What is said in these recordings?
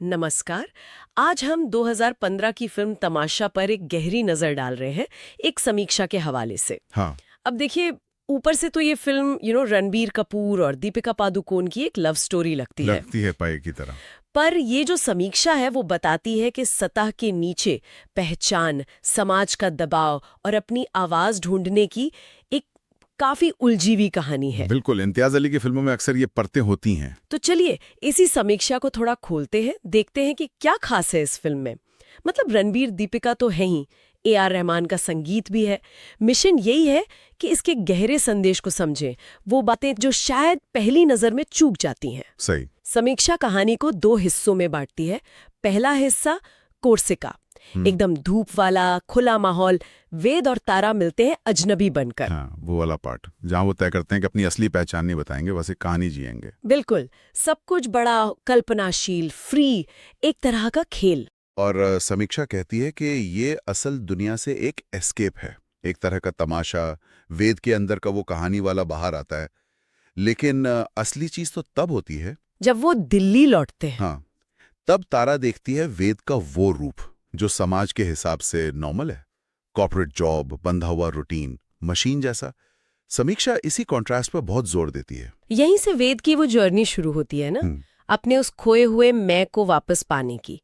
नमस्कार। आज हम 2015 की फिल्म तमाशा पर एक गहरी नजर डाल रहे हैं, एक समीक्षा के हवाले से। हाँ। अब देखिए, ऊपर से तो ये फिल्म रणबीर कपूर और दीपिका पादुकोण की एक लव स्टोरी लगती है। पाए की तरह। पर ये जो समीक्षा है वो बताती है कि सतह के नीचे पहचान, समाज का दबाव और अपनी आवाज ढूंढने की एक काफी उलझी हुई कहानी है। बिल्कुल, इम्तियाज अली की फिल्मों में अक्सर ये परतें होती हैं। तो चलिए इसी समीक्षा को थोड़ा खोलते हैं, देखते हैं कि क्या खास है इस फिल्म में। मतलब रणबीर दीपिका तो है ही, AR रहमान का संगीत भी है। मिशन यही है कि इसके गहरे संदेश को समझें, वो बातें जो शायद पहली नजर में चूक जाती हैं। सही। समीक्षा कहानी को 2 हिस्सों में बांटती है। पहला हिस्सा कोर्सिका, एकदम धूप वाला खुला माहौल, वेद और तारा मिलते हैं अजनबी बनकर। हाँ, वो वाला पार्ट जहाँ वो तय करते हैं कि अपनी असली पहचान नहीं बताएंगे, बस एक कहानी जिएंगे। बिल्कुल, सब कुछ बड़ा कल्पनाशील, फ्री, एक तरह का खेल। और समीक्षा कहती है कि ये असल दुनिया से एक एस्केप है, एक तरह का तमाशा। वेद के अंदर का वो कहानी वाला बाहर आता है, लेकिन असली चीज तो तब होती है जब वो दिल्ली लौटते हैं। हाँ, तब तारा देखती है वेद का वो रूप जो समाज के हिसाब से नॉर्मल है। कॉर्पोरेट जॉब, बंधा हुआ रूटीन, मशीन जैसा। समीक्षा इसी कॉन्ट्रास्ट पर बहुत जोर देती है। यहीं से वेद की वो जर्नी शुरू होती है ना, अपने उस खोए हुए मैं को वापस पाने की।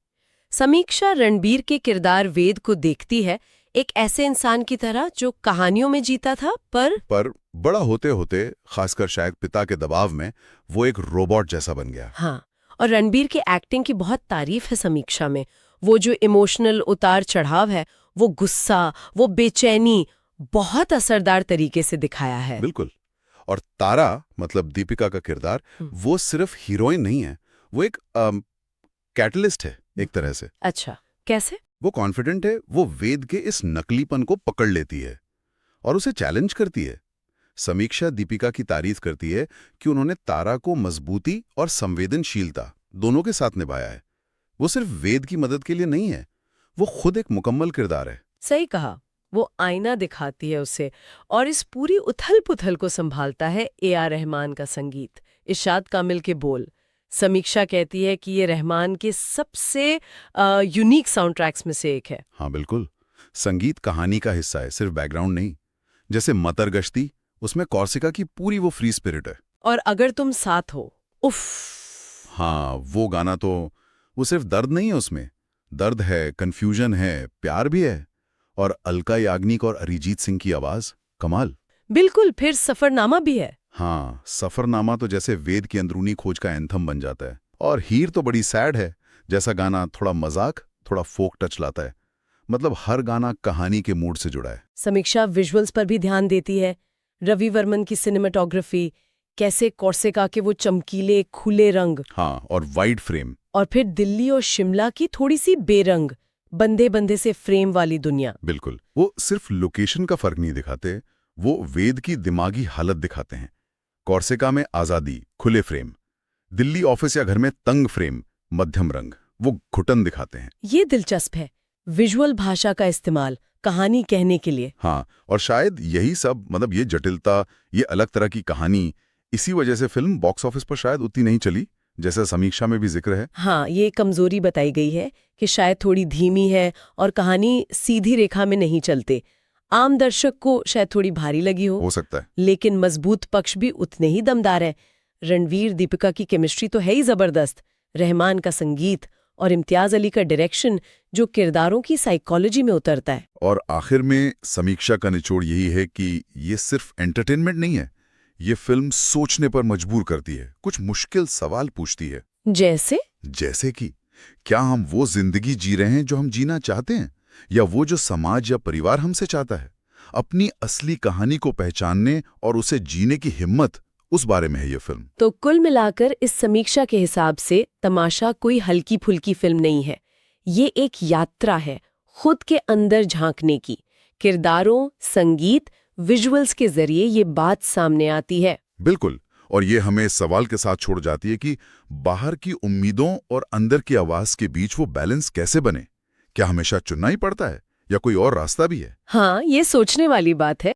समीक्षा रणबीर के किरदार वेद को देखती है एक ऐसे इंसान की तरह जो कहानियों में जीता था, पर बड़ा होते होते, खासकर शायद पिता के दबाव में, वो एक रोबोट जैसा बन गया। हाँ, और रणबीर की एक्टिंग की बहुत तारीफ है समीक्षा में। वो जो इमोशनल उतार चढ़ाव है, वो गुस्सा, वो बेचैनी बहुत असरदार तरीके से दिखाया है। बिल्कुल। और तारा, मतलब दीपिका का किरदार, वो सिर्फ हीरोइन नहीं है, वो एक कैटलिस्ट है एक तरह से। अच्छा, कैसे? वो कॉन्फिडेंट है, वो वेद के इस नकलीपन को पकड़ लेती है और उसे चैलेंज करती है। समीक्षा दीपिका की तारीफ करती है कि उन्होंने तारा को मजबूती और संवेदनशीलता दोनों के साथ निभाया है। वो सिर्फ वेद की मदद के लिए नहीं है, वो खुद एक मुकम्मल किरदार है। सही कहा, वो आईना दिखाती है उसे, और इस पूरी उथल पुथल को संभालता है AR रहमान का संगीत, इरशाद कामिल के बोल। समीक्षा कहती है कि ये रहमान के सबसे यूनिक साउंड ट्रैक्स में से एक है। हाँ बिल्कुल, संगीत कहानी का हिस्सा है, सिर्फ बैकग्राउंड नहीं। जैसे मतर गश्ती, उसमें कॉर्सिका की पूरी वो फ्री स्पिरिट है। और अगर तुम साथ हो, उफ। हाँ, वो गाना तो, वो सिर्फ दर्द नहीं है, उसमें दर्द है, कंफ्यूजन है, प्यार भी है। और अलका याग्निक और अरिजीत सिंह की आवाज कमाल। बिल्कुल, फिर सफरनामा भी है। हाँ, सफरनामा तो जैसे वेद की अंदरूनी खोज का एंथम बन जाता है। और हीर तो बड़ी सैड है, जैसा गाना थोड़ा मजाक, थोड़ा फोक टच लाता है। मतलब हर गाना कहानी के मूड से जुड़ा है। समीक्षा विजुअल्स पर भी ध्यान देती है। रवि वर्मन की सिनेमेटोग्राफी, कैसे कॉर्सिका के वो चमकीले खुले रंग, हाँ, और वाइड फ्रेम। और फिर दिल्ली और शिमला की थोड़ी सी बेरंग, बंधे बंधे से फ्रेम वाली दुनिया। बिल्कुल, वो सिर्फ लोकेशन का फर्क नहीं दिखाते, वो वेद की दिमागी हालत दिखाते हैं। कॉर्सिका में आजादी, खुले फ्रेम। दिल्ली ऑफिस या घर में तंग फ्रेम, मध्यम रंग, वो घुटन दिखाते हैं। ये दिलचस्प है, विजुअल भाषा का इस्तेमाल कहानी कहने के लिए। हाँ, और शायद यही सब, मतलब ये जटिलता, ये अलग तरह की कहानी, इसी वजह से फिल्म बॉक्स ऑफिस पर शायद उतनी नहीं चली, जैसा समीक्षा में भी जिक्र है। हाँ, ये कमजोरी बताई गई है कि शायद थोड़ी धीमी है और कहानी सीधी रेखा में नहीं चलते। आम दर्शक को शायद थोड़ी भारी लगी हो सकता है। लेकिन मजबूत पक्ष भी उतने ही दमदार है। रणवीर दीपिका की केमिस्ट्री तो है ही जबरदस्त, रहमान का संगीत और इम्तियाज अली का डायरेक्शन जो किरदारों की साइकोलॉजी में उतरता है। और आखिर में समीक्षा का निचोड़ यही है कि ये सिर्फ एंटरटेनमेंट नहीं है, ये फिल्म सोचने पर मजबूर करती है, कुछ मुश्किल सवाल पूछती है। जैसे कि क्या हम वो जिंदगी जी रहे हैं जो हम जीना चाहते हैं, या वो जो समाज या परिवार हमसे चाहता है। अपनी असली कहानी को पहचानने और उसे जीने की हिम्मत, उस बारे में है ये फिल्म। तो कुल मिलाकर इस समीक्षा के हिसाब से तमाशा कोई हल्की फुल्की फिल्म नहीं है। ये एक यात्रा है खुद के अंदर झांकने की। किरदारों, संगीत, विजुअल्स के जरिए ये बात सामने आती है। बिल्कुल, और ये हमें सवाल के साथ छोड़ जाती है कि बाहर की उम्मीदों और अंदर की आवाज के बीच वो बैलेंस कैसे बने। क्या हमेशा चुनना ही पड़ता है या कोई और रास्ता भी है? हाँ, ये सोचने वाली बात है।